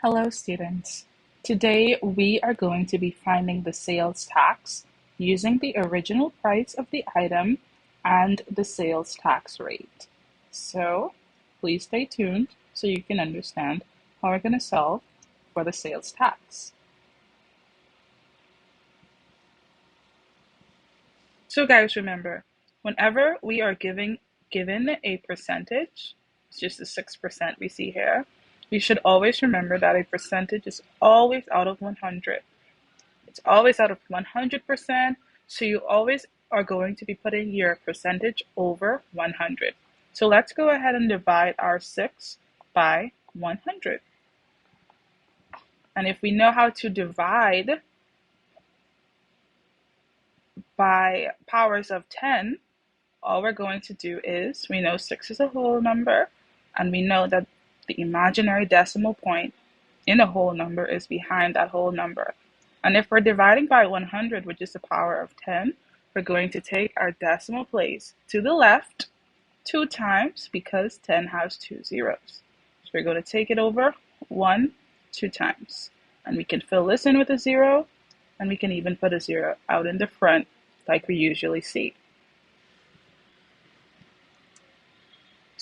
Hello, students. Today we are going to be finding the sales tax using the original price of the item and the sales tax rate. So please stay tuned so you can understand how we're going to solve for the sales tax. So guys, remember, whenever we are given a percentage, it's just the 6% we see here, we should always remember that a percentage is always out of 100. It's always out of 100%, so you always are going to be putting your percentage over 100. So let's go ahead and divide our 6 by 100. And if we know how to divide by powers of 10, all we're going to do is, we know 6 is a whole number, and we know that the imaginary decimal point in a whole number is behind that whole number. And if we're dividing by 100, which is the power of 10, we're going to take our decimal place to the left 2 times because 10 has 2 zeros. So we're going to take it over 2 times. And we can fill this in with a 0, and we can even put a 0 out in the front like we usually see.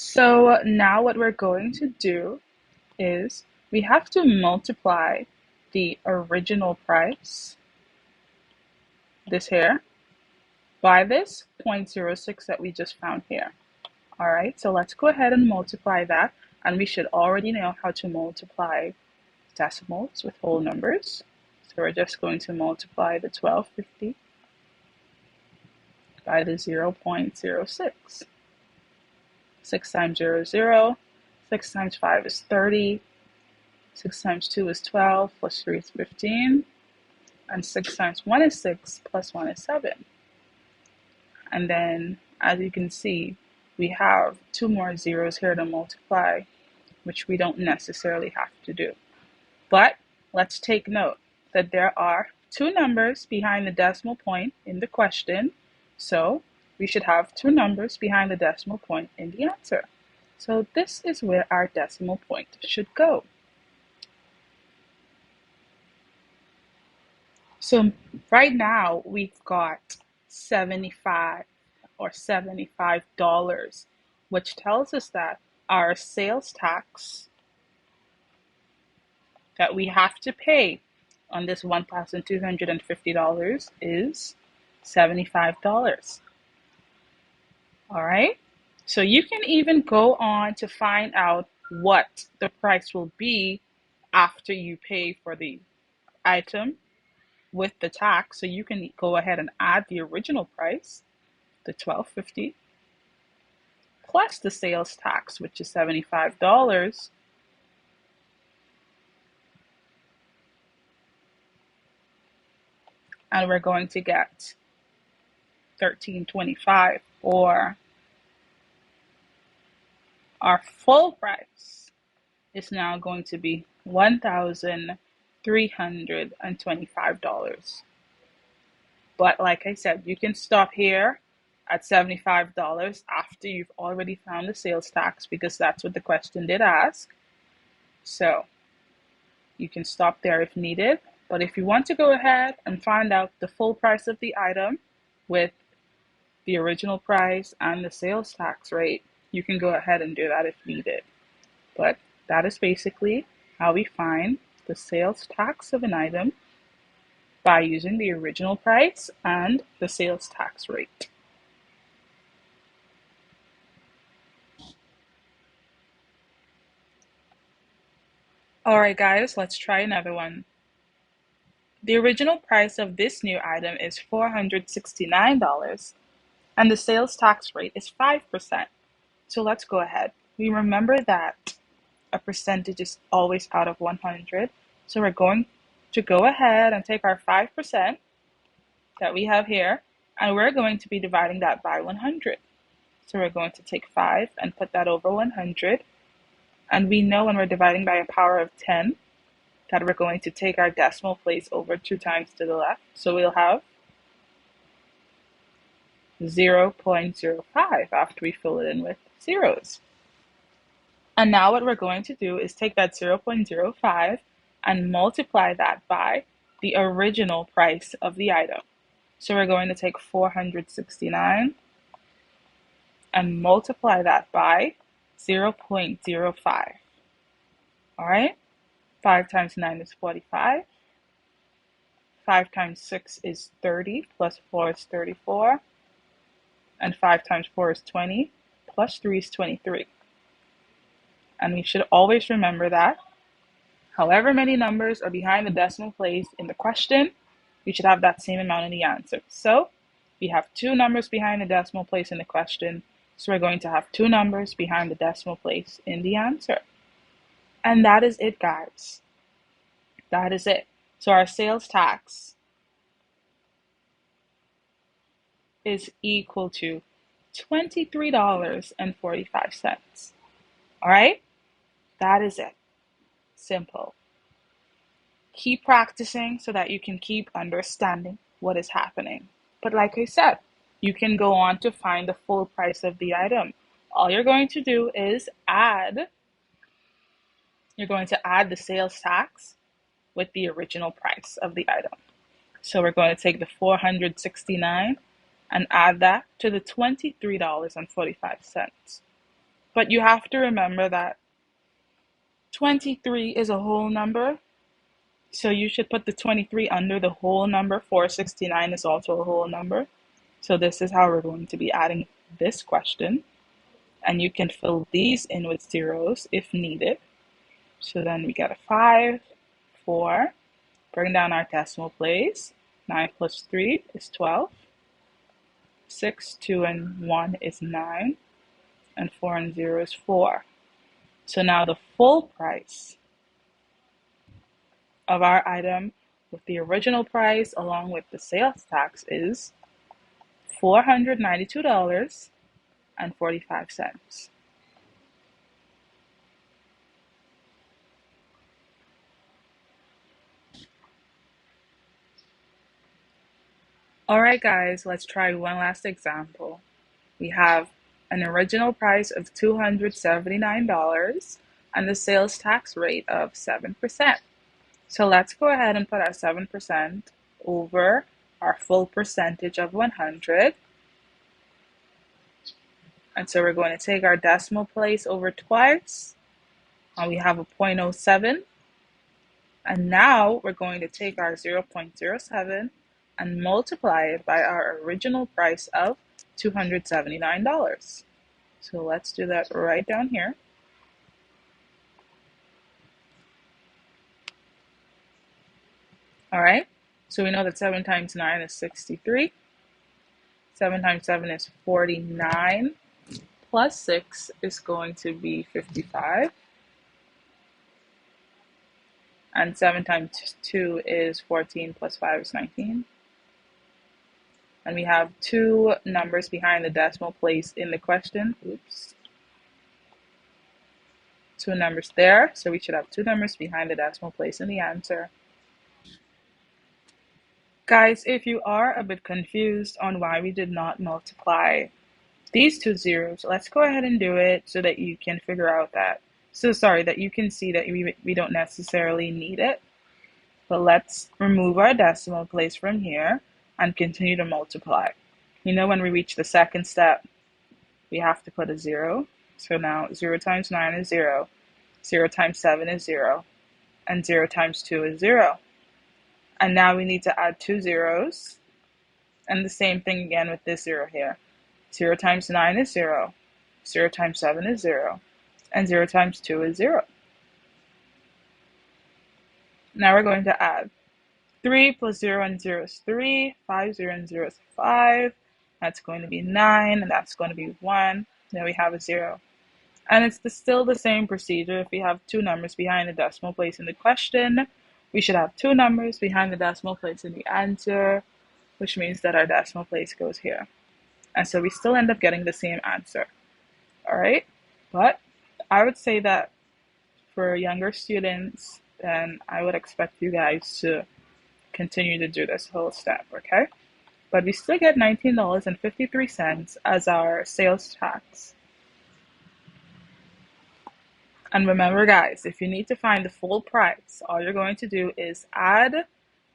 So now what we're going to do is we have to multiply the original price, this here, by this 0.06 that we just found here. All right, so let's go ahead and multiply that, and we should already know how to multiply decimals with whole numbers. So we're just going to multiply the 1250 by the 0.06. 6 times 0 is 0, 6 times 5 is 30, 6 times 2 is 12, plus 3 is 15, and 6 times 1 is 6, plus 1 is 7. And then, as you can see, we have 2 more zeros here to multiply, which we don't necessarily have to do. But let's take note that there are 2 numbers behind the decimal point in the question, so we should have 2 numbers behind the decimal point in the answer. So this is where our decimal point should go. So right now we've got 75 or $75, which tells us that our sales tax that we have to pay on this $1,250 is $75. All right, so you can even go on to find out what the price will be after you pay for the item with the tax. So you can go ahead and add the original price, the $12.50, plus the sales tax, which is $75. And we're going to get $13.25, or our full price is now going to be $1,325. But like I said, you can stop here at $75 after you've already found the sales tax, because that's what the question did ask. So you can stop there if needed. But if you want to go ahead and find out the full price of the item with the original price and the sales tax rate, you can go ahead and do that if needed. But that is basically how we find the sales tax of an item, by using the original price and the sales tax rate. Alright guys, let's try another one. The original price of this new item is $469, and the sales tax rate is 5%. So let's go ahead. We remember that a percentage is always out of 100. So we're going to go ahead and take our 5% that we have here, and we're going to be dividing that by 100. So we're going to take 5 and put that over 100. And we know when we're dividing by a power of 10 that we're going to take our decimal place over 2 times to the left. So we'll have 0.05 after we fill it in with zeros. And now what we're going to do is take that 0.05 and multiply that by the original price of the item. So we're going to take 469 and multiply that by 0.05. All right? 5 times 9 is 45. 5 times 6 is 30, plus 4 is 34. And 5 times 4 is 20, plus 3 is 23. And we should always remember that however many numbers are behind the decimal place in the question, we should have that same amount in the answer. So we have 2 numbers behind the decimal place in the question, so we're going to have 2 numbers behind the decimal place in the answer. And that is it, guys. That is it. So our sales tax is equal to $23.45. All right? That is it. Simple. Keep practicing so that you can keep understanding what is happening. But like I said, you can go on to find the full price of the item. All you're going to do is you're going to add the sales tax with the original price of the item. So we're going to take the $469 and add that to the $23.45. But you have to remember that 23 is a whole number, so you should put the 23 under the whole number. 469 is also a whole number. So this is how we're going to be adding this question. And you can fill these in with zeros if needed. So then we get a 5, 4, bring down our decimal place. 9 plus 3 is 12. 6, 2, and 1 is 9. And 4 and 0 is 4. So now the full price of our item with the original price along with the sales tax is $492.45. All right, guys, let's try one last example. We have an original price of $279 and the sales tax rate of 7%. So let's go ahead and put our 7% over our full percentage of 100. And so we're going to take our decimal place over twice, and we have a 0.07. And now we're going to take our 0.07 and multiply it by our original price of $279. So let's do that right down here. All right, so we know that 7 times 9 is 63. 7 times 7 is 49. Plus 6 is going to be 55. And 7 times 2 is 14, plus 5 is 19. And we have 2 numbers behind the decimal place in the question. Oops. 2 numbers there, so we should have 2 numbers behind the decimal place in the answer. Guys, if you are a bit confused on why we did not multiply these 2 zeros, let's go ahead and do it so that you can figure out that. that you can see that we don't necessarily need it. But let's remove our decimal place from here and continue to multiply. You know, when we reach the second step, we have to put a 0. So now 0 times 9 is 0. 0 times 7 is 0. And 0 times 2 is 0. And now we need to add 2 zeros. And the same thing again with this 0 here. 0 times 9 is 0. 0 times 7 is 0. And 0 times 2 is 0. Now we're going to add 3 plus 0 and 0 is 3. 5, 0 and 0 is 5. That's going to be 9, and that's going to be 1. Then we have a 0. And it's still the same procedure. If we have 2 numbers behind the decimal place in the question, we should have 2 numbers behind the decimal place in the answer, which means that our decimal place goes here. And so we still end up getting the same answer. All right? But I would say that for younger students, then I would expect you guys to continue to do this whole step, okay? But we still get $19.53 as our sales tax. And remember, guys, if you need to find the full price, all you're going to do is add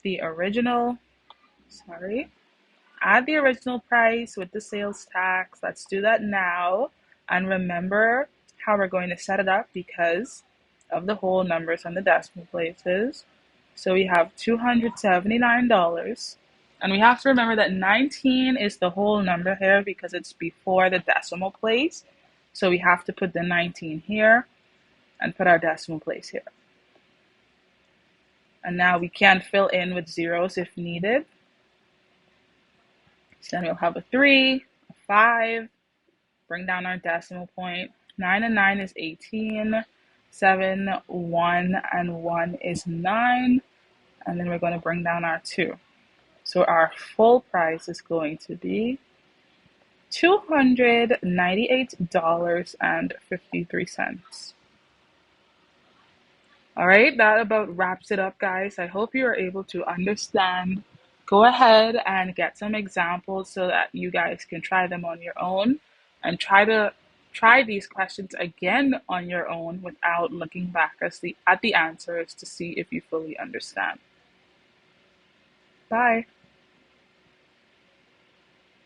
the original, add the original price with the sales tax. Let's do that now. And remember how we're going to set it up because of the whole numbers on the decimal places. So we have $279. And we have to remember that 19 is the whole number here because it's before the decimal place. So we have to put the 19 here and put our decimal place here. And now we can fill in with zeros if needed. So then we'll have a 3, a 5, bring down our decimal point. 9 and 9 is 18. 7, 1, and 1 is 9. And then we're going to bring down our 2. So our full price is going to be $298.53. All right, that about wraps it up, guys. I hope you are able to understand. Go ahead and get some examples so that you guys can try them on your own and try these questions again on your own without looking back at the answers to see if you fully understand. Bye.